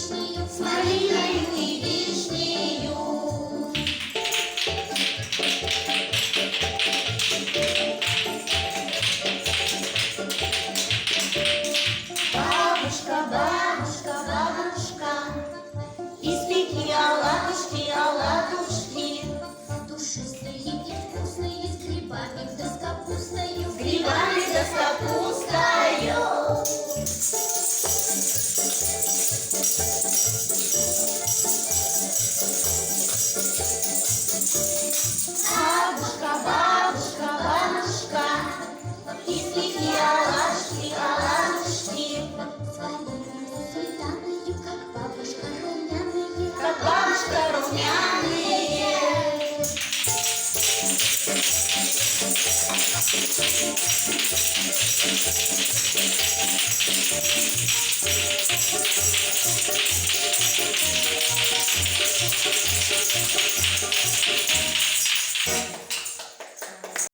вишнею, с малиною и вишнею. Бабушка, бабушка, бабушка, испеки оладушки, оладушки, душистые и вкусные, с грибами да с капустою, с грибами да с капустою. Бабушка, бабушка, бабушка, испеки оладушки, оладушки, с вареной сметаною, как бабушка румяные, как бабушка румяные.